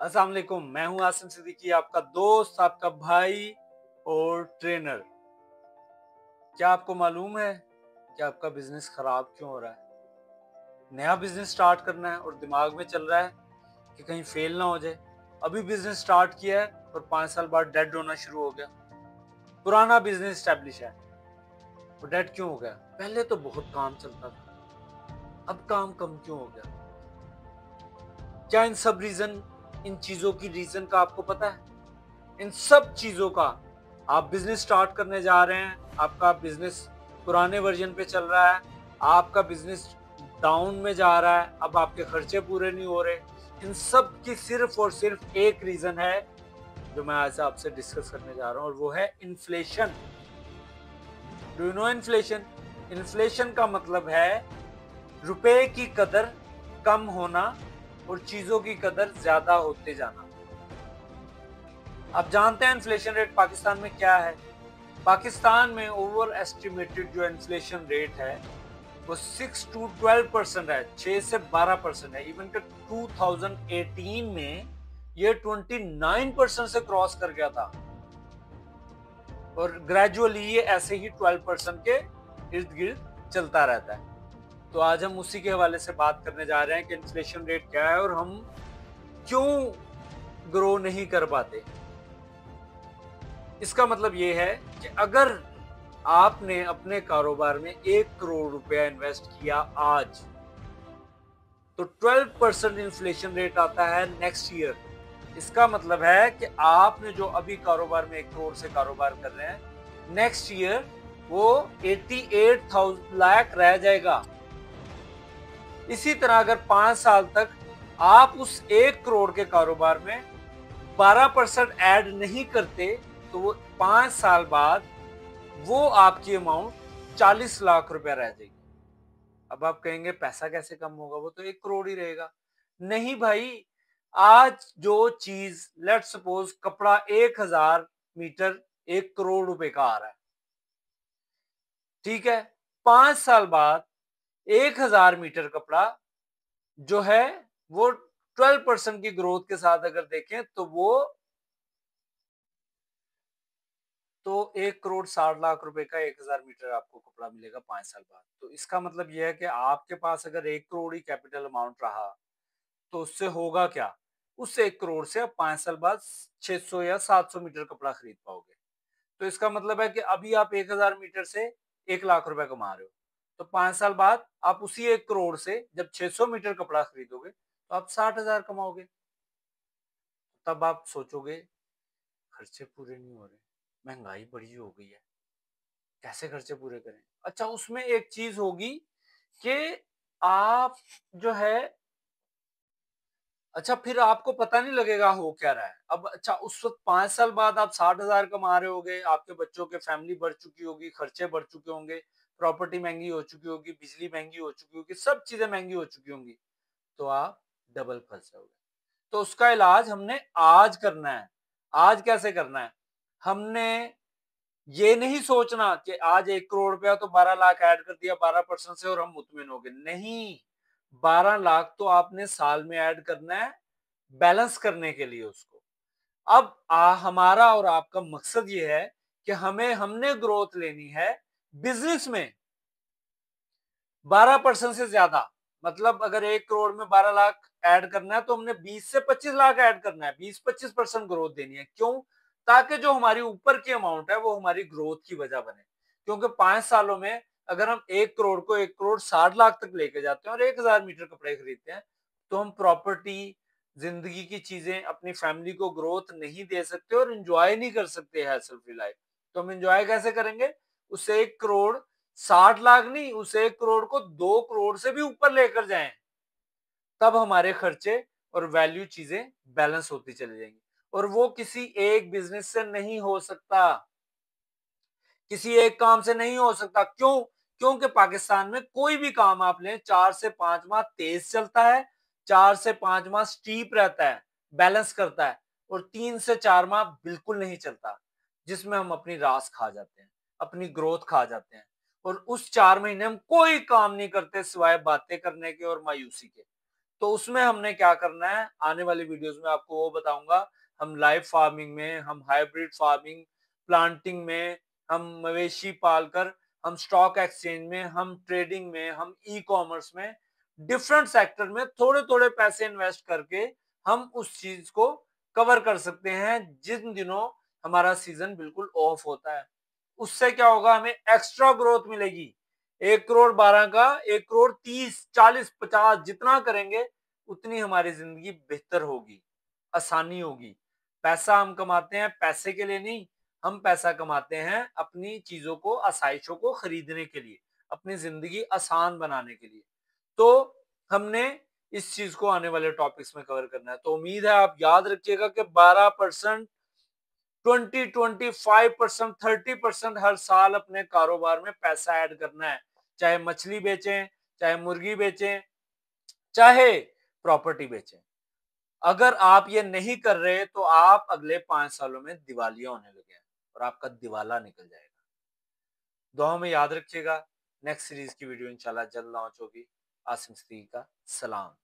अस्सलाम वालेकुम। मैं हूं आसिम सिद्दीकी, आपका दोस्त, आपका भाई और ट्रेनर। क्या आपको मालूम है कि आपका बिजनेस खराब क्यों हो रहा है? नया बिजनेस स्टार्ट करना है और दिमाग में चल रहा है कि कहीं फेल ना हो जाए। अभी बिजनेस स्टार्ट किया है और 5 साल बाद डेड होना शुरू हो गया। पुराना बिजनेस स्टैब्लिश है, वो डेड क्यों हो गया? पहले तो बहुत काम चलता था, अब काम कम क्यों हो गया? क्या इन चीजों की रीजन का आपको पता है? इन सब चीजों का आप बिजनेस स्टार्ट करने जा रहे हैं, आपका बिजनेस पुराने वर्जन पे चल रहा है, आपका बिजनेस डाउन में जा रहा है, अब आपके खर्चे पूरे नहीं हो रहे। इन सब की सिर्फ और सिर्फ एक रीजन है जो मैं आज आपसे डिस्कस करने जा रहा हूं, और वो है inflation. Do you know inflation? Inflation का मतलब है रुपए की कदर कम होना और चीजों की कदर ज्यादा होते जाना। आप जानते हैं इन्फ्लेशन रेट पाकिस्तान में क्या है? पाकिस्तान में ओवर एस्टिमेटेड जो इन्फ्लेशन रेट है वो 6 to 12% है, 6 से 12% है। इवन के 2018 में ये 29% से क्रॉस कर गया था और ग्रेजुअली ये ऐसे ही 12% के इर्द गिर्द चलता रहता है। तो आज हम उसी के हवाले से बात करने जा रहे हैं कि इन्फ्लेशन रेट क्या है और हम क्यों ग्रो नहीं कर पाते। इसका मतलब ये है कि अगर आपने अपने कारोबार में 1 करोड़ रुपया इन्वेस्ट किया आज, तो 12% इन्फ्लेशन रेट आता है नेक्स्ट ईयर। इसका मतलब है कि आपने जो अभी कारोबार में 1 करोड़ से कारोबार कर रहे हैं, नेक्स्ट ईयर वो 88,000 लाख रह जाएगा। इसी तरह अगर 5 साल तक आप उस 1 करोड़ के कारोबार में 12% ऐड नहीं करते, तो वो 5 साल बाद वो आपकी अमाउंट 40 लाख रुपया रह जाएगी। अब आप कहेंगे पैसा कैसे कम होगा, वो तो 1 करोड़ ही रहेगा। नहीं भाई, आज जो चीज लेट सपोज कपड़ा 1000 मीटर 1 करोड़ रुपए का आ रहा है, ठीक है, 5 साल बाद 1000 मीटर कपड़ा जो है वो 12% की ग्रोथ के साथ अगर देखें तो 1 करोड़ 60 लाख रुपए का 1000 मीटर आपको कपड़ा मिलेगा 5 साल बाद। तो इसका मतलब यह है कि आपके पास अगर 1 करोड़ ही कैपिटल अमाउंट रहा तो उससे होगा क्या? उस 1 करोड़ से आप 5 साल बाद 600 या 700 मीटर कपड़ा खरीद पाओगे। तो इसका मतलब है कि अभी आप 1000 मीटर से 1 लाख रुपए कमा रहे हो, तो 5 साल बाद आप उसी 1 करोड़ से जब 600 मीटर कपड़ा खरीदोगे तो आप 60,000 कमाओगे। तब आप सोचोगे खर्चे पूरे नहीं हो रहे, महंगाई बड़ी हो गई है, कैसे खर्चे पूरे करें? अच्छा, उसमें एक चीज होगी कि आप जो है, अच्छा फिर आपको पता नहीं लगेगा हो क्या रहा है। अब अच्छा, उस वक्त 5 साल बाद आप 60,000 कमा रहे होगे, आपके बच्चों के फैमिली बढ़ चुकी होगी, खर्चे बढ़ चुके होंगे, प्रॉपर्टी महंगी हो चुकी होगी, बिजली महंगी हो चुकी होगी, सब चीजें महंगी हो चुकी होंगी, तो आप डबल फंस जाओगे। तो उसका इलाज हमने आज करना है। आज कैसे करना है? हमने ये नहीं सोचना कि आज 1 करोड़ रुपया तो 12 लाख ऐड कर दिया 12% से और हम मुतमिन हो गए। नहीं, 12 लाख तो आपने साल में ऐड करना है बैलेंस करने के लिए उसको। अब हमारा और आपका मकसद ये है कि हमने ग्रोथ लेनी है बिजनेस में 12% से ज्यादा। मतलब अगर 1 करोड़ में 12 लाख ऐड करना है तो हमने 20 से 25 लाख ऐड करना है, 20-25% ग्रोथ देनी है। क्यों? ताकि जो हमारी ऊपर की अमाउंट है वो हमारी ग्रोथ की वजह बने। क्योंकि 5 सालों में अगर हम 1 करोड़ को 1 करोड़ 60 लाख तक लेके जाते हैं और 1000 मीटर कपड़े खरीदते हैं, तो हम प्रॉपर्टी, जिंदगी की चीजें, अपनी फैमिली को ग्रोथ नहीं दे सकते और इंजॉय नहीं कर सकते हैसल फ्री लाइफ। तो हम इंजॉय कैसे करेंगे? उस 1 करोड़ 60 लाख नहीं, उस 1 करोड़ को 2 करोड़ से भी ऊपर लेकर जाएं, तब हमारे खर्चे और वैल्यू चीजें बैलेंस होती चली जाएंगी। और वो किसी एक बिजनेस से नहीं हो सकता, किसी एक काम से नहीं हो सकता। क्यों? क्योंकि पाकिस्तान में कोई भी काम आप लें, 4 से 5 माह तेज चलता है, 4 से 5 माह स्टीप रहता है, बैलेंस करता है, और 3 से 4 माह बिल्कुल नहीं चलता, जिसमें हम अपनी रास खा जाते हैं, अपनी ग्रोथ खा जाते हैं, और उस 4 महीने हम कोई काम नहीं करते सिवाय बातें करने के और मायूसी के। तो उसमें हमने क्या करना है, आने वाली वीडियोस में आपको वो बताऊंगा। हम लाइव फार्मिंग में, हम हाइब्रिड फार्मिंग, प्लांटिंग में, हम मवेशी पालकर, हम स्टॉक एक्सचेंज में, हम ट्रेडिंग में, हम ई कॉमर्स में, डिफरेंट सेक्टर में थोड़े थोड़े पैसे इन्वेस्ट करके हम उस चीज को कवर कर सकते हैं जिन दिनों हमारा सीजन बिल्कुल ऑफ होता है। उससे क्या होगा, हमें एक्स्ट्रा ग्रोथ मिलेगी। 1 करोड़ 12 का 1 करोड़ 30 40 50 जितना करेंगे उतनी हमारी जिंदगी बेहतर होगी, आसानी होगी। पैसा हम कमाते हैं पैसे के लिए नहीं, हम पैसा कमाते हैं अपनी चीजों को, आसाइशों को खरीदने के लिए, अपनी जिंदगी आसान बनाने के लिए। तो हमने इस चीज को आने वाले टॉपिक्स में कवर करना है। तो उम्मीद है आप याद रखिएगा कि 12%, 20-25%, 30% हर साल अपने कारोबार में पैसा ऐड करना है। चाहे मछली बेचें, चाहे मुर्गी बेचें, चाहे प्रॉपर्टी बेचें। अगर आप ये नहीं कर रहे तो आप अगले 5 सालों में दिवालिया होने लगे हैं और आपका दिवाला निकल जाएगा। दुआ में याद रखिएगा। नेक्स्ट सीरीज की वीडियो इंशाल्लाह जल्द लॉन्च होगी। आसिम सिद्दीकी का सलाम।